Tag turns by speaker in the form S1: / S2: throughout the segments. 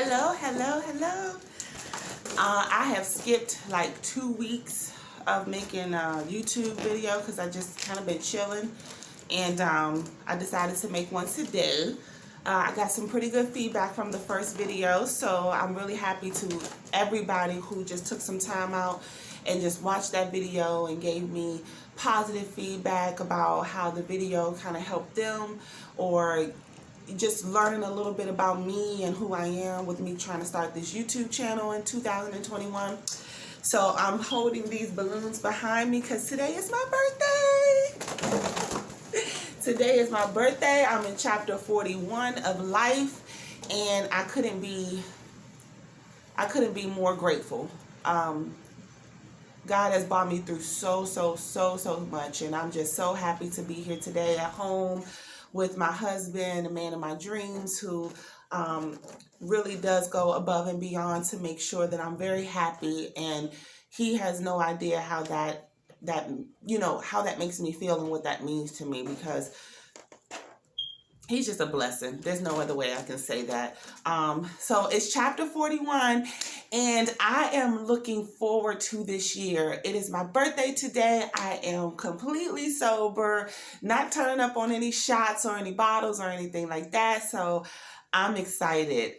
S1: Hello. I have skipped like 2 weeks of making a YouTube video because I just kind of been chilling, and I decided to make one today. I got some pretty good feedback from the first video, so I'm really happy to everybody who just took some time out and just watched that video and gave me positive feedback about how the video kind of helped them, or just learning a little bit about me and who I am with me trying to start this YouTube channel in 2021. So I'm holding these balloons behind me because today is my birthday. Today is my birthday. I'm in chapter 41 of life, and I couldn't be more grateful. God has brought me through so much, and I'm just so happy to be here today at home with my husband, the man of my dreams, who really does go above and beyond to make sure that I'm very happy, and he has no idea how that makes me feel and what that means to me, because he's just a blessing. There's no other way I can say that. So it's chapter 41, and I am looking forward to this year. It is my birthday today. I am completely sober, not turning up on any shots or any bottles or anything like that. So I'm excited.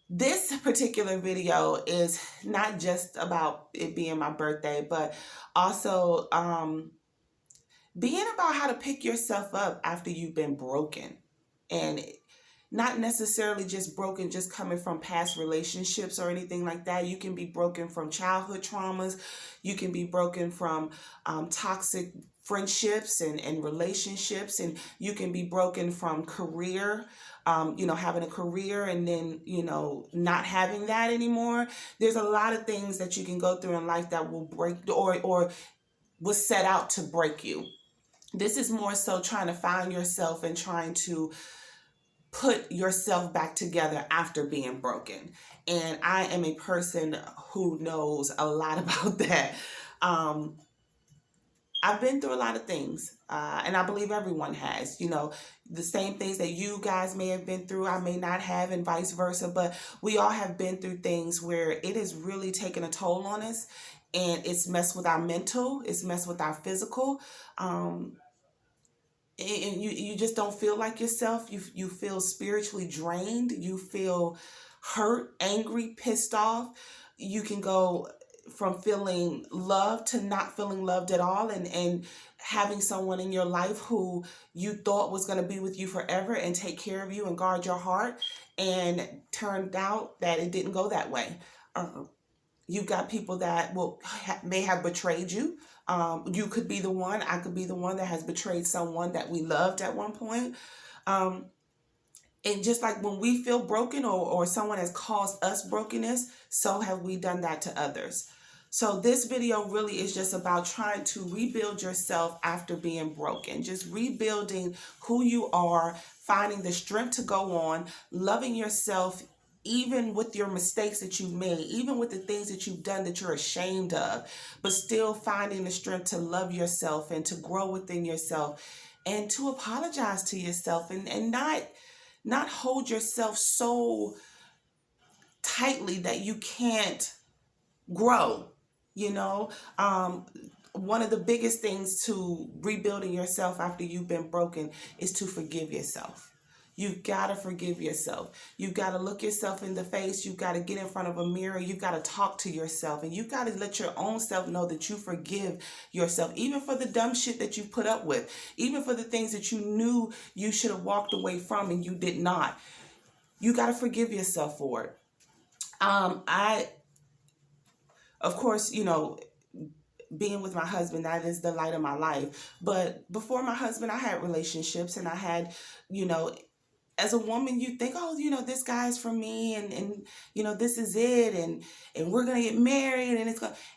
S1: This particular video is not just about it being my birthday, but also being about how to pick yourself up after you've been broken. And not necessarily just broken just coming from past relationships or anything like that. You can be broken from childhood traumas. You can be broken from toxic friendships and relationships. And you can be broken from career, having a career and then, not having that anymore. There's a lot of things that you can go through in life that will break or was set out to break you. This is more so trying to find yourself and trying to put yourself back together after being broken. And I am a person who knows a lot about that. I've been through a lot of things, and I believe everyone has. The same things that you guys may have been through, I may not have, and vice versa. But we all have been through things where it has really taken a toll on us, and it's messed with our mental, it's messed with our physical. And you just don't feel like yourself. You feel spiritually drained. You feel hurt, angry, pissed off. You can go from feeling loved to not feeling loved at all, and having someone in your life who you thought was going to be with you forever and take care of you and guard your heart, and turned out that it didn't go that way. You've got people that may have betrayed you. You could be the one, I could be the one that has betrayed someone that we loved at one point. And just like when we feel broken or someone has caused us brokenness, so have we done that to others. So this video really is just about trying to rebuild yourself after being broken. Just rebuilding who you are, finding the strength to go on, loving yourself even with your mistakes that you've made, even with the things that you've done that you're ashamed of, but still finding the strength to love yourself and to grow within yourself and to apologize to yourself, and not hold yourself so tightly that you can't grow. One of the biggest things to rebuilding yourself after you've been broken is to forgive yourself. You've got to forgive yourself. You've got to look yourself in the face. You've got to get in front of a mirror. You've got to talk to yourself. And you've got to let your own self know that you forgive yourself, even for the dumb shit that you put up with, even for the things that you knew you should have walked away from and you did not. You got to forgive yourself for it. Of course, being with my husband, that is the light of my life. But before my husband, I had relationships, and I had, as a woman, you think, this guy's for me, and this is it, and we're gonna get married,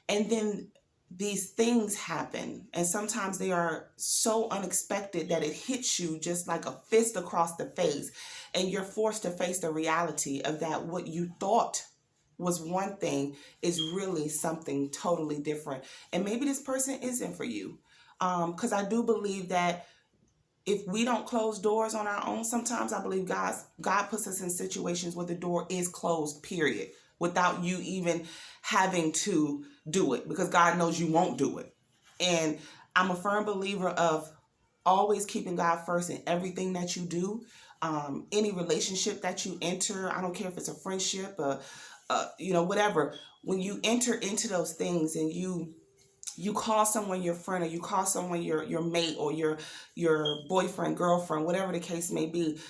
S1: and then these things happen, and sometimes they are so unexpected that it hits you just like a fist across the face, and you're forced to face the reality of that what you thought was one thing is really something totally different. And maybe this person isn't for you. Because I do believe that if we don't close doors on our own, sometimes I believe God puts us in situations where the door is closed, period, without you even having to do it, because God knows you won't do it. And I'm a firm believer of always keeping God first in everything that you do. Any relationship that you enter, I don't care if it's a friendship, whatever. When you enter into those things and you call someone your friend, or you call someone your mate, or your boyfriend, girlfriend, whatever the case may be,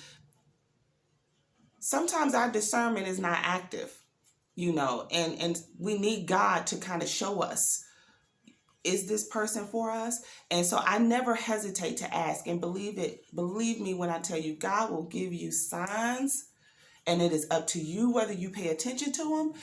S1: sometimes our discernment is not active, and we need God to kind of show us, is this person for us? And so I never hesitate to ask, and believe me when I tell you, God will give you signs, and it is up to you whether you pay attention to them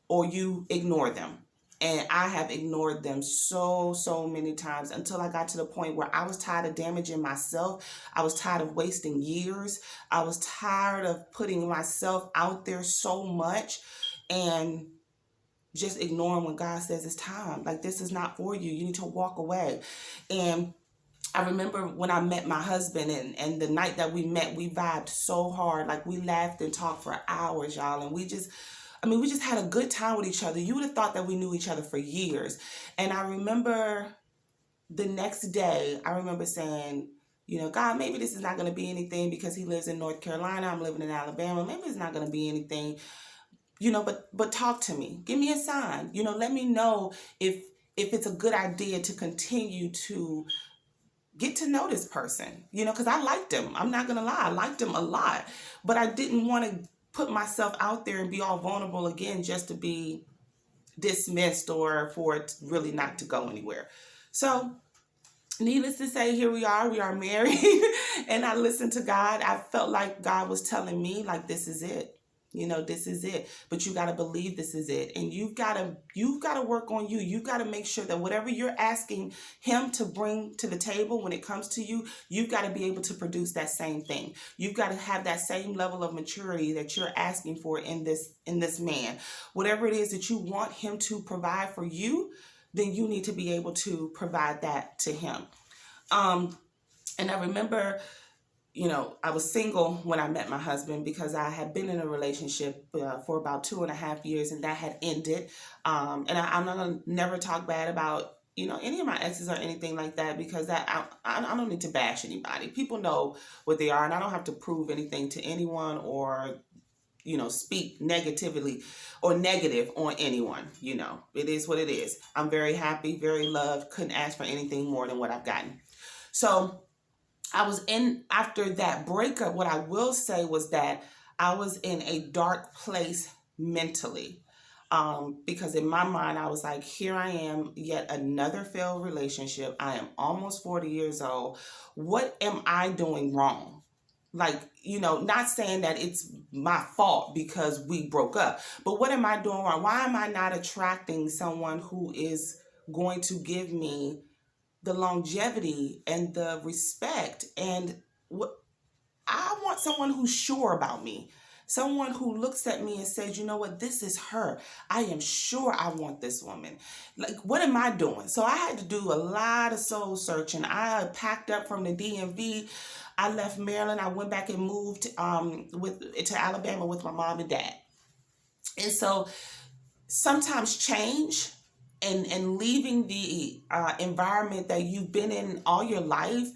S1: or you ignore them. And I have ignored them so many times, until I got to the point where I was tired of damaging myself. I was tired of wasting years. I was tired of putting myself out there so much and just ignoring when God says it's time. Like, this is not for you. You need to walk away. And I remember when I met my husband, and the night that we met, we vibed so hard. Like, we laughed and talked for hours, y'all. And we just had a good time with each other. You would have thought that we knew each other for years. And I remember the next day, I remember saying, God, maybe this is not going to be anything, because he lives in North Carolina. I'm living in Alabama. Maybe it's not going to be anything, but talk to me. Give me a sign. Let me know if it's a good idea to continue to get to know this person, because I liked him. I'm not going to lie. I liked him a lot, but I didn't want to put myself out there and be all vulnerable again, just to be dismissed or for it really not to go anywhere. So needless to say, here we are married. And I listened to God. I felt like God was telling me, like, this is it. This is it. But you got to believe this is it. And you've got to work on you. You've got to make sure that whatever you're asking him to bring to the table when it comes to you, you've got to be able to produce that same thing. You've got to have that same level of maturity that you're asking for in this man. Whatever it is that you want him to provide for you, then you need to be able to provide that to him. And I remember, I was single when I met my husband, because I had been in a relationship for about 2.5 years, and that had ended. And I'm not going to never talk bad about, any of my exes or anything like that, because I don't need to bash anybody. People know what they are, and I don't have to prove anything to anyone or, speak negatively or negative on anyone. It is what it is. I'm very happy, very loved, couldn't ask for anything more than what I've gotten. So I was after that breakup, what I will say was that I was in a dark place mentally. Because in my mind, I was like, here I am, yet another failed relationship. I am almost 40 years old. What am I doing wrong? Like, not saying that it's my fault because we broke up, but what am I doing wrong? Why am I not attracting someone who is going to give me the longevity and the respect? And what I want, someone who's sure about me, someone who looks at me and says, you know what, this is her. I am sure I want this woman. Like, what am I doing? So I had to do a lot of soul searching. I packed up from the DMV. I left Maryland. I went back and moved to Alabama with my mom and dad. And so sometimes change and leaving the environment that you've been in all your life,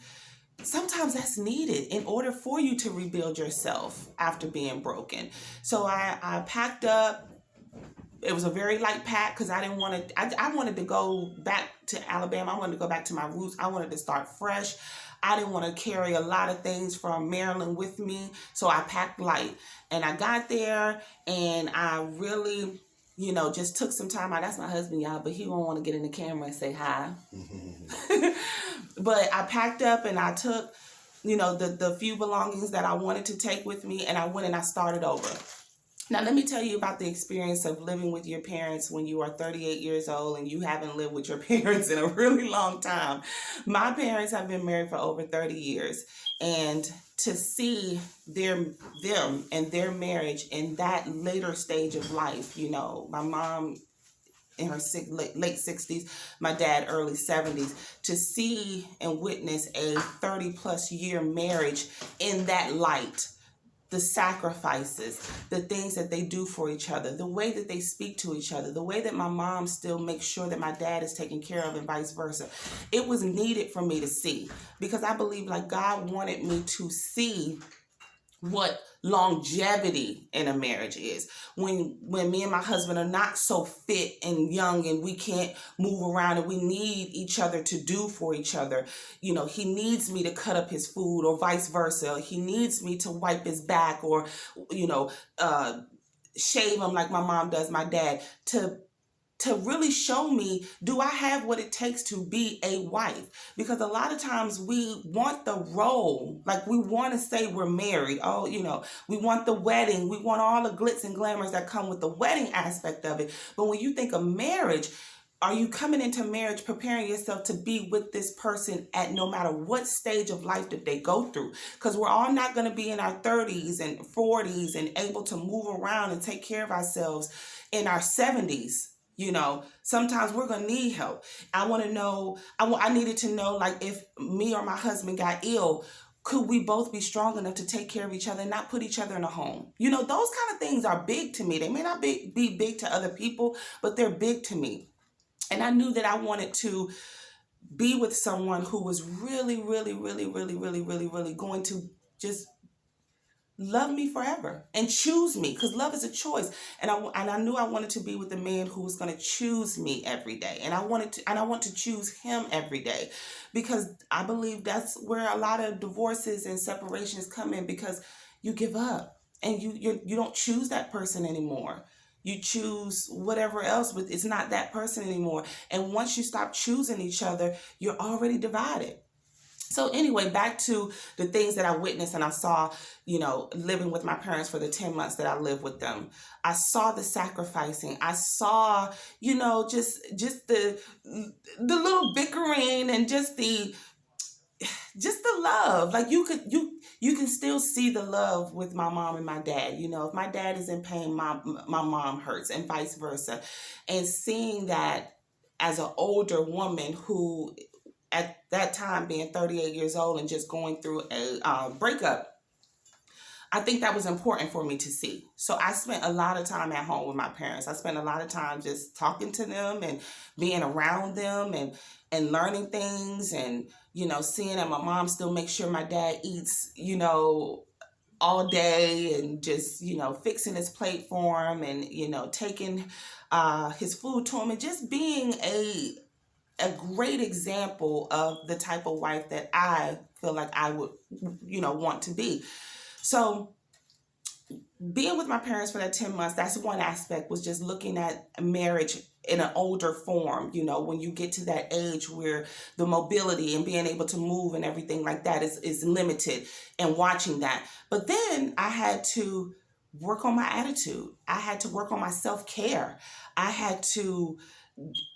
S1: sometimes that's needed in order for you to rebuild yourself after being broken. So I packed up. It was a very light pack, because I didn't want to, I wanted to go back to Alabama. I wanted to go back to my roots. I wanted to start fresh. I didn't want to carry a lot of things from Maryland with me. So I packed light, and I got there, and I really, just took some time out. That's my husband, y'all, but he won't want to get in the camera and say hi. But I packed up, and I took, the few belongings that I wanted to take with me, and I went and I started over. Now, let me tell you about the experience of living with your parents when you are 38 years old and you haven't lived with your parents in a really long time. My parents have been married for over 30 years. And to see them and their marriage in that later stage of life, my mom in her late 60s, my dad early 70s, to see and witness a 30 plus year marriage in that light, the sacrifices, the things that they do for each other, the way that they speak to each other, the way that my mom still makes sure that my dad is taken care of and vice versa. It was needed for me to see, because I believe like God wanted me to see what longevity in a marriage is. When me and my husband are not so fit and young and we can't move around and we need each other to do for each other. You know, he needs me to cut up his food or vice versa. He needs me to wipe his back or, you know, shave him like my mom does my dad, to really show me, do I have what it takes to be a wife? Because a lot of times we want the role, like we want to say we're married. Oh, you know, we want the wedding. We want all the glitz and glamours that come with the wedding aspect of it. But when you think of marriage, are you coming into marriage preparing yourself to be with this person at no matter what stage of life that they go through? Because we're all not going to be in our 30s and 40s and able to move around and take care of ourselves in our 70s. You know, sometimes we're going to need help. I want to know, I needed to know, like, if me or my husband got ill, could we both be strong enough to take care of each other and not put each other in a home? You know, those kind of things are big to me. They may not be big to other people, but they're big to me. And I knew that I wanted to be with someone who was really, really, really, really, really, really, really going to just love me forever and choose me, because love is a choice. And I knew I wanted to be with a man who was going to choose me every day, and I want to choose him every day, because I believe that's where a lot of divorces and separations come in, because you give up and you don't choose that person anymore. You choose whatever else, but it's not that person anymore. And once you stop choosing each other, you're already divided. So anyway, back to the things that I witnessed and I saw, you know, living with my parents for the 10 months that I lived with them. I saw the sacrificing. I saw, you know, just the little bickering and just the love. Like you can still see the love with my mom and my dad. You know, if my dad is in pain, my mom hurts, and vice versa. And seeing that as an older woman who at that time being 38 years old and just going through a breakup, I think that was important for me to see. So I spent a lot of time at home with my parents. I spent a lot of time just talking to them and being around them and learning things, and, you know, seeing that my mom still makes sure my dad eats, you know, all day, and just, you know, fixing his plate for him, and, you know, taking his food to him, and just being a great example of the type of wife that I feel like I would, you know, want to be. So being with my parents for that 10 months, that's one aspect, was just looking at marriage in an older form. You know, when you get to that age where the mobility and being able to move and everything like that is limited, and watching that. But then I had to work on my attitude. I had to work on my self-care. I had to,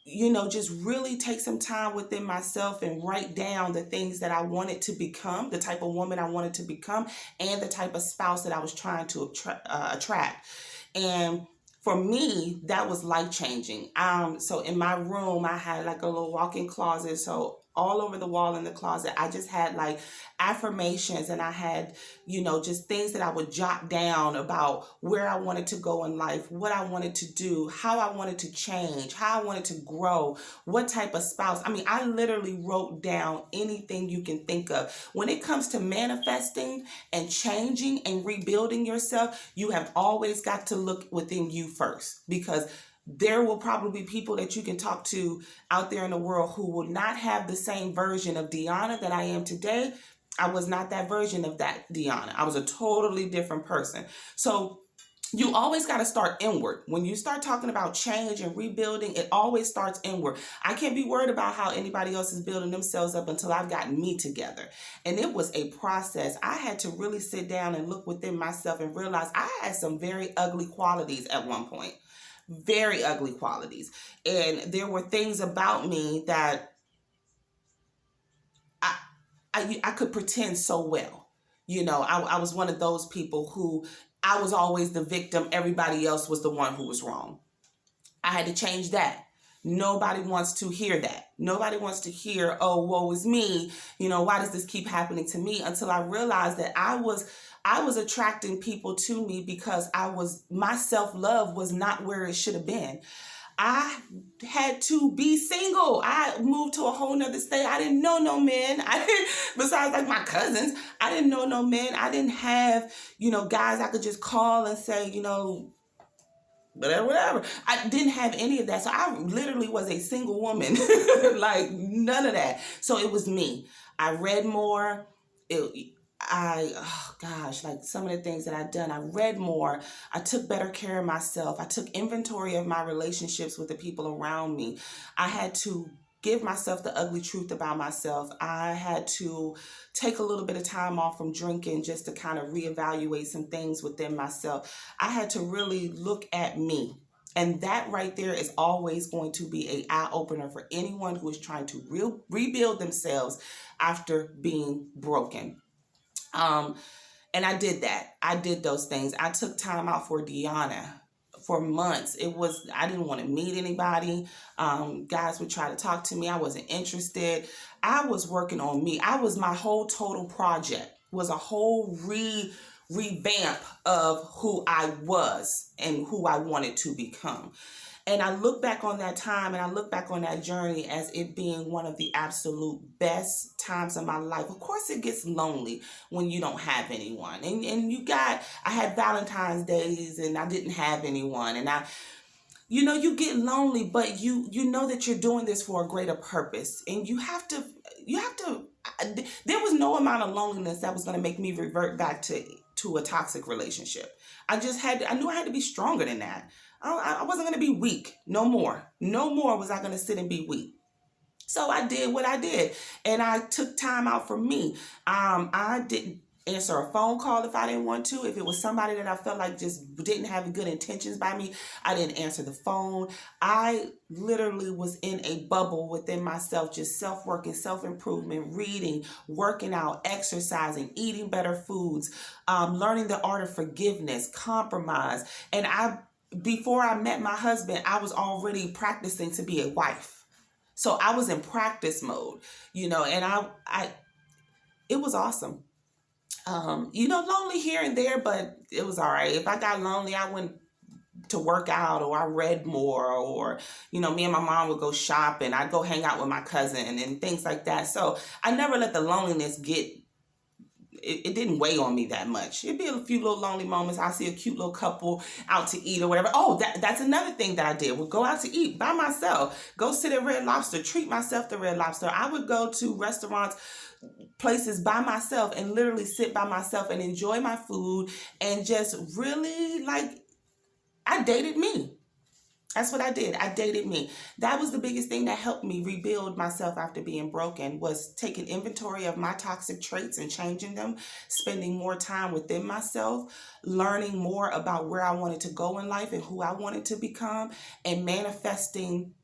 S1: you know, just really take some time within myself and write down the things that I wanted to become, the type of woman I wanted to become, and the type of spouse that I was trying to attract. And for me, that was life-changing. So in my room, I had like a little walk-in closet. So all over the wall in the closet, I just had like affirmations, and I had, you know, just things that I would jot down about where I wanted to go in life, what I wanted to do, how I wanted to change, how I wanted to grow, what type of spouse. I mean, I literally wrote down anything you can think of. When it comes to manifesting and changing and rebuilding yourself, you have always got to look within you first, because there will probably be people that you can talk to out there in the world who will not have the same version of Deanna that I am today. I was not that version of that Deanna. I was a totally different person. So you always got to start inward. When you start talking about change and rebuilding, it always starts inward. I can't be worried about how anybody else is building themselves up until I've gotten me together. And it was a process. I had to really sit down and look within myself and realize I had some very ugly qualities at one point. Very ugly qualities. And there were things about me that I could pretend so well. You know, I was one of those people who I was always the victim. Everybody else was the one who was wrong. I had to change that. Nobody wants to hear that. Nobody wants to hear, oh, woe is me. Why does this keep happening to me? Until I realized that I was attracting people to me because my self-love was not where it should have been. I had to be single. I moved to a whole nother state. I didn't know no men. Besides like my cousins, I didn't know no men. I didn't have, guys I could just call and say, whatever. I didn't have any of that. So I literally was a single woman, like none of that. So it was me. I read more. Oh gosh, like some of the things that I've done, I read more. I took better care of myself. I took inventory of my relationships with the people around me. I had to give myself the ugly truth about myself. I had to take a little bit of time off from drinking just to kind of reevaluate some things within myself. I had to really look at me. And that right there is always going to be an eye-opener for anyone who is trying to rebuild themselves after being broken. And I did that. I did those things. I took time out for Deanna for months. I didn't want to meet anybody. Guys would try to talk to me. I wasn't interested. I was working on me. My whole total project was a whole revamp of who I was and who I wanted to become. And I look back on that time and I look back on that journey as it being one of the absolute best times of my life. Of course, it gets lonely when you don't have anyone. And I had Valentine's days and I didn't have anyone. And you get lonely, but you know that you're doing this for a greater purpose. And you have to, there was no amount of loneliness that was going to make me revert back to a toxic relationship. I knew I had to be stronger than that. I wasn't going to be weak no more. No more was I going to sit and be weak. So I did what I did. And I took time out for me. I didn't answer a phone call if I didn't want to. If it was somebody that I felt like just didn't have good intentions by me, I didn't answer the phone. I literally was in a bubble within myself, just self-working, self-improvement, reading, working out, exercising, eating better foods, learning the art of forgiveness, compromise. And before I met my husband, I was already practicing to be a wife. So I was in practice mode, and it was awesome. Lonely here and there, but it was all right. If I got lonely, I went to work out or I read more or, me and my mom would go shopping. I'd go hang out with my cousin and things like that. So I never let the loneliness it didn't weigh on me that much. It'd be a few little lonely moments. I see a cute little couple out to eat or whatever. Oh, that's another thing that I did. Would go out to eat by myself. Go sit at Red Lobster. Treat myself to Red Lobster. I would go to restaurants, places by myself and literally sit by myself and enjoy my food and just really I dated me. That's what I did. I dated me. That was the biggest thing that helped me rebuild myself after being broken, was taking inventory of my toxic traits and changing them, spending more time within myself, learning more about where I wanted to go in life and who I wanted to become, and manifesting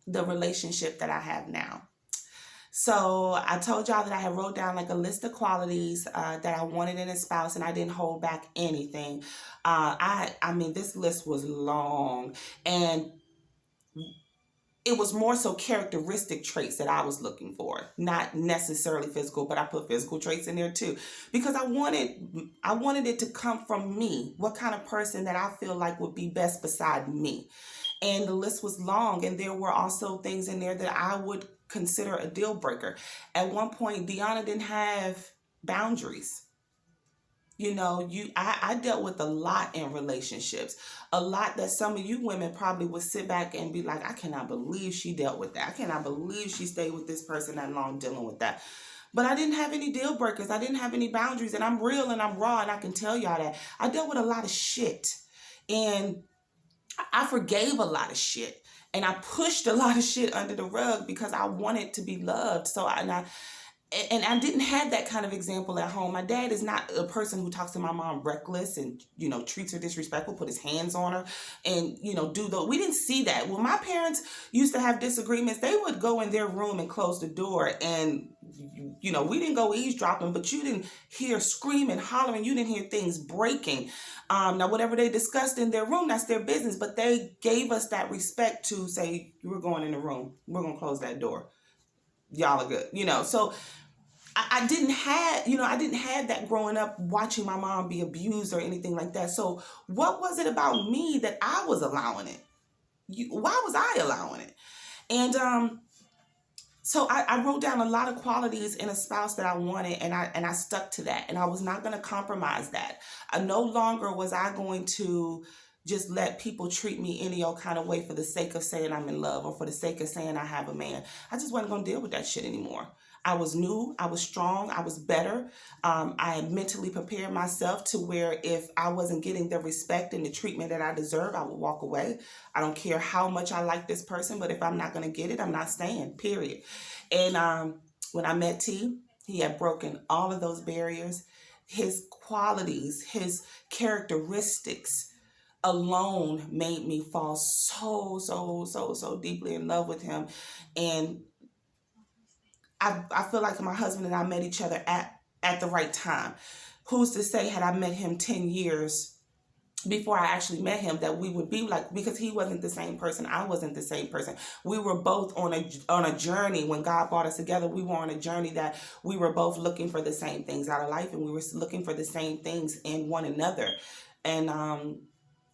S1: the relationship that I have now. So I told y'all that I had wrote down a list of qualities that I wanted in a spouse, and I didn't hold back anything. This list was long, and it was more so characteristic traits that I was looking for, not necessarily physical, but I put physical traits in there too, because I wanted it to come from me. What kind of person that I feel like would be best beside me? And the list was long, and there were also things in there that I would consider a deal breaker. At one point, Deanna didn't have boundaries. I dealt with a lot in relationships, a lot that some of you women probably would sit back and be like, I cannot believe she dealt with that. I cannot believe she stayed with this person that long dealing with that. But I didn't have any deal breakers. I didn't have any boundaries, and I'm real and I'm raw, and I can tell y'all that. I dealt with a lot of shit, and I forgave a lot of shit. And I pushed a lot of shit under the rug because I wanted to be loved. So I didn't have that kind of example at home. My dad is not a person who talks to my mom reckless and, treats her disrespectful, put his hands on her and, we didn't see that. When my parents used to have disagreements, they would go in their room and close the door and We didn't go eavesdropping, but you didn't hear screaming, hollering. You didn't hear things breaking. Now, whatever they discussed in their room, that's their business. But they gave us that respect to say, we're going in the room. We're going to close that door. Y'all are good. So I didn't have that growing up, watching my mom be abused or anything like that. So what was it about me that I was allowing it? Why was I allowing it? And so I wrote down a lot of qualities in a spouse that I wanted, and I stuck to that, and I was not going to compromise that. No longer was I going to just let people treat me any old kind of way for the sake of saying I'm in love or for the sake of saying I have a man. I just wasn't going to deal with that shit anymore. I was new, I was strong, I was better. I had mentally prepared myself to where if I wasn't getting the respect and the treatment that I deserve, I would walk away. I don't care how much I like this person, but if I'm not going to get it, I'm not staying, period. And when I met T, he had broken all of those barriers. His qualities, his characteristics alone made me fall so deeply in love with him. And I feel like my husband and I met each other at the right time. Who's to say had I met him 10 years before I actually met him that we would be like, because he wasn't the same person, I wasn't the same person. We were both on a journey. When God brought us together, we were on a journey that we were both looking for the same things out of life, and we were looking for the same things in one another. And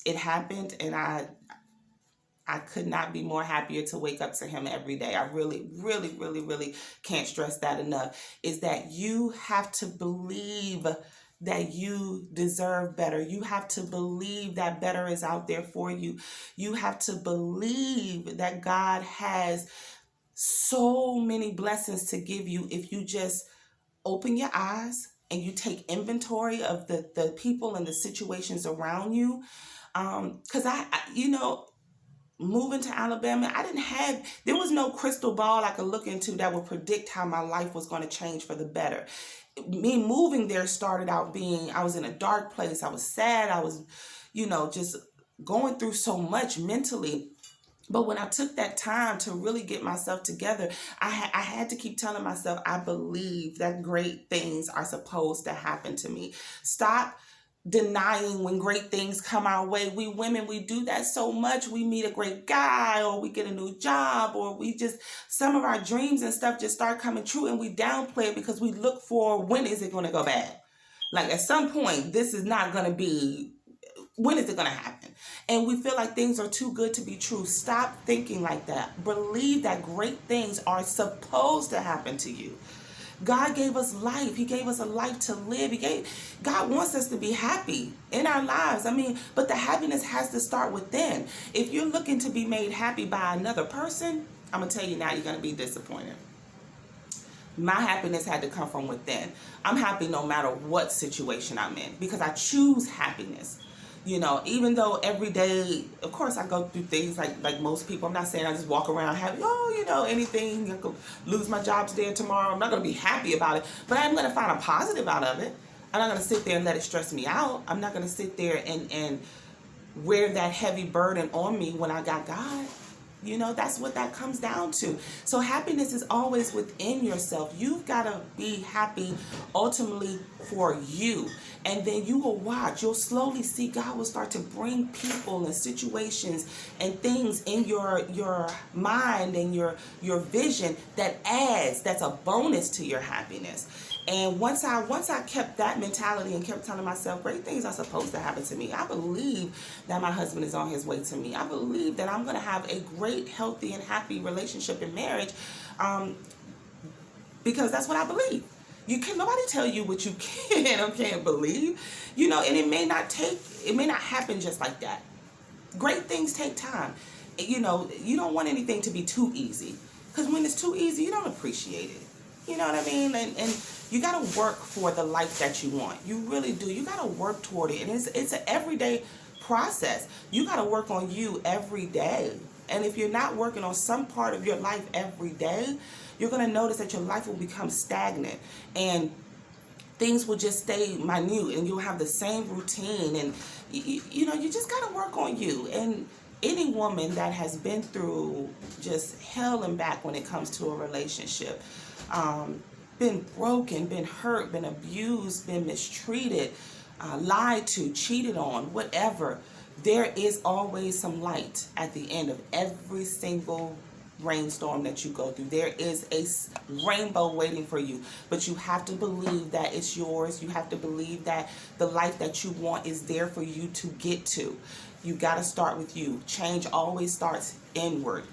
S1: it happened, and I could not be more happier to wake up to him every day. I really can't stress that enough, is that you have to believe that you deserve better. You have to believe that better is out there for you. You have to believe that God has so many blessings to give you if you just open your eyes and you take inventory of the people and the situations around you. Because moving to Alabama, there was no crystal ball I could look into that would predict how my life was going to change for the better. Me moving there started out I was in a dark place. I was sad. I was, just going through so much mentally. But when I took that time to really get myself together, I had to keep telling myself, I believe that great things are supposed to happen to me. Stop denying when great things come our way. We women, we do that so much. We meet a great guy, or we get a new job, or some of our dreams and stuff just start coming true, and we downplay it because we look for, when is it going to go bad? Like, at some point, this is not going to be, when is it going to happen? And we feel like things are too good to be true. Stop thinking like that. Believe that great things are supposed to happen to you. God gave us life. He gave us a life to live. God wants us to be happy in our lives. But the happiness has to start within. If you're looking to be made happy by another person, I'm going to tell you now, you're going to be disappointed. My happiness had to come from within. I'm happy no matter what situation I'm in because I choose happiness. Even though every day, of course, I go through things like most people. I'm not saying I just walk around happy, anything. I could lose my job today or tomorrow. I'm not going to be happy about it, but I'm going to find a positive out of it. I'm not going to sit there and let it stress me out. I'm not going to sit there and wear that heavy burden on me when I got God. That's what that comes down to. So happiness is always within yourself. You've got to be happy ultimately for you. And then you will watch. You'll slowly see God will start to bring people and situations and things in your mind and your vision that's a bonus to your happiness. And once I kept that mentality and kept telling myself, great things are supposed to happen to me. I believe that my husband is on his way to me. I believe that I'm going to have a great, healthy, and happy relationship and marriage because that's what I believe. Nobody tell you what you can or can't believe, and it may not happen just like that. Great things take time. You don't want anything to be too easy, because when it's too easy, you don't appreciate it. You know what I mean? And you got to work for the life that you want. You really do. You got to work toward it. And it's an everyday process. You got to work on you every day. And if you're not working on some part of your life every day, you're going to notice that your life will become stagnant and things will just stay minute, and you'll have the same routine. And you just got to work on you. And any woman that has been through just hell and back when it comes to a relationship, been broken, been hurt, been abused, been mistreated, lied to, cheated on, whatever, there is always some light at the end of every single rainstorm that you go through. There is a rainbow waiting for you, but you have to believe that it's yours. You have to believe that the life that you want is there for you to get to. You got to start with you. Change always starts inward.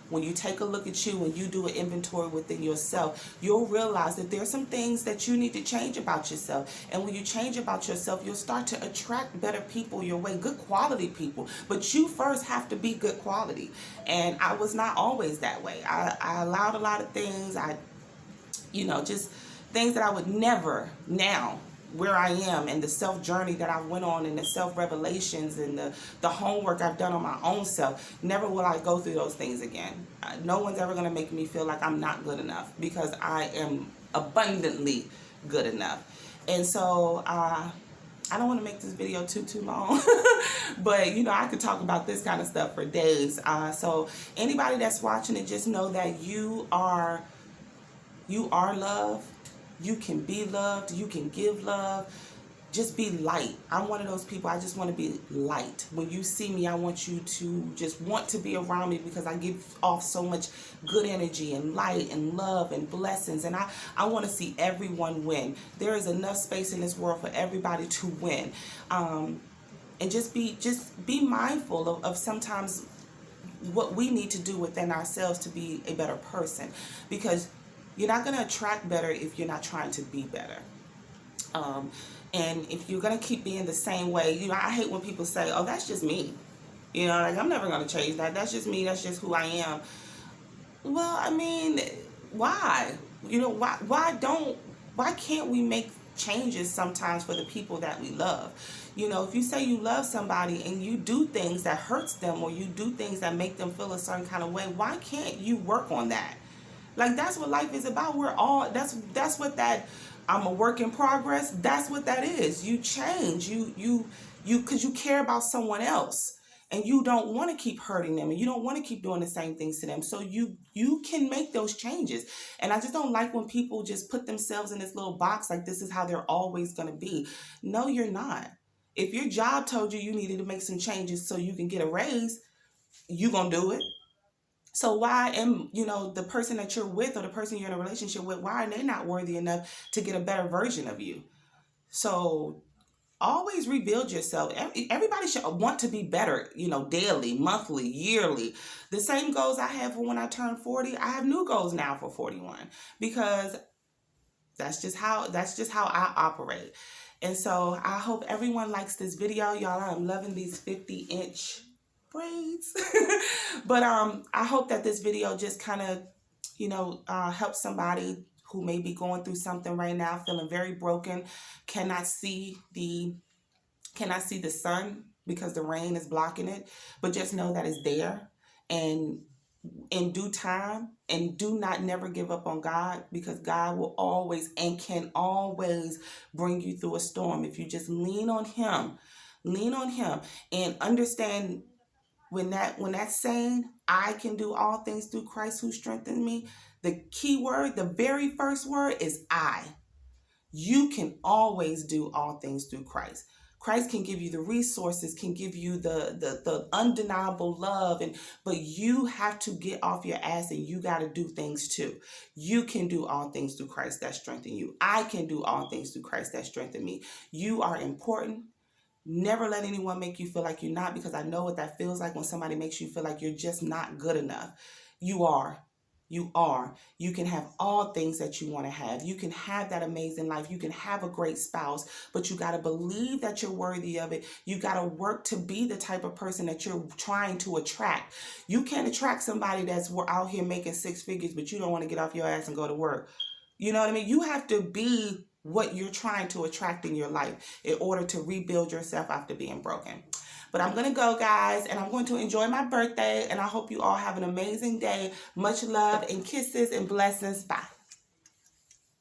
S1: When you take a look at you and you do an inventory within yourself, you'll realize that there's some things that you need to change about yourself. And when you change about yourself, you'll start to attract better people your way, good quality people. But you first have to be good quality. And I was not always that way. I allowed a lot of things. Just things that I would never now, where I am and the self journey that I went on and the self revelations and the homework I've done on my own self, never will I go through those things again. No one's ever going to make me feel like I'm not good enough, because I am abundantly good enough. And so I don't want to make this video too long, but I could talk about this kind of stuff for days. So anybody that's watching it, just know that you are love. You can be loved. You can give love. Just be light. I'm one of those people. I just want to be light. When you see me, I want you to just want to be around me, because I give off so much good energy and light and love and blessings. And I want to see everyone win. There is enough space in this world for everybody to win. And just be mindful of sometimes what we need to do within ourselves to be a better person, because you're not going to attract better if you're not trying to be better. And if you're going to keep being the same way, I hate when people say, oh, that's just me. Like, I'm never going to change that. That's just me. That's just who I am. Well, I mean, why? Why can't we make changes sometimes for the people that we love? If you say you love somebody and you do things that hurts them, or you do things that make them feel a certain kind of way, why can't you work on that? Like, that's what life is about. That's what that I'm a work in progress. That's what that is. You change, because you care about someone else, and you don't want to keep hurting them, and you don't want to keep doing the same things to them. So you can make those changes. And I just don't like when people just put themselves in this little box, like this is how they're always going to be. No, you're not. If your job told you needed to make some changes so you can get a raise, you're going to do it. So why am, the person that you're with, or the person you're in a relationship with, why are they not worthy enough to get a better version of you? So always rebuild yourself. Everybody should want to be better, daily, monthly, yearly. The same goals I had for when I turned 40, I have new goals now for 41, because that's just how I operate. And so I hope everyone likes this video, y'all. I'm loving these 50-inch braids. But I hope that this video just kind of helps somebody who may be going through something right now, feeling very broken, cannot see the sun because the rain is blocking it, but just know that it's there, and in due time, and do not never give up on God, because God will always and can always bring you through a storm if you just lean on him, and understand when that's saying, I can do all things through Christ who strengthens me, the key word, the very first word is I. You can always do all things through Christ. Christ can give you the resources, can give you the undeniable love, but you have to get off your ass, and you got to do things too. You can do all things through Christ that strengthen you. I can do all things through Christ that strengthen me. You are important. Never let anyone make you feel like you're not, because I know what that feels like when somebody makes you feel like you're just not good enough. You are. You are. You can have all things that you want to have. You can have that amazing life. You can have a great spouse, but you got to believe that you're worthy of it. You got to work to be the type of person that you're trying to attract. You can't attract somebody that's out here making 6 figures, but you don't want to get off your ass and go to work. You know what I mean? You have to be what you're trying to attract in your life in order to rebuild yourself after being broken. But I'm going to go, guys, and I'm going to enjoy my birthday, and I hope you all have an amazing day. Much love and kisses and blessings. Bye.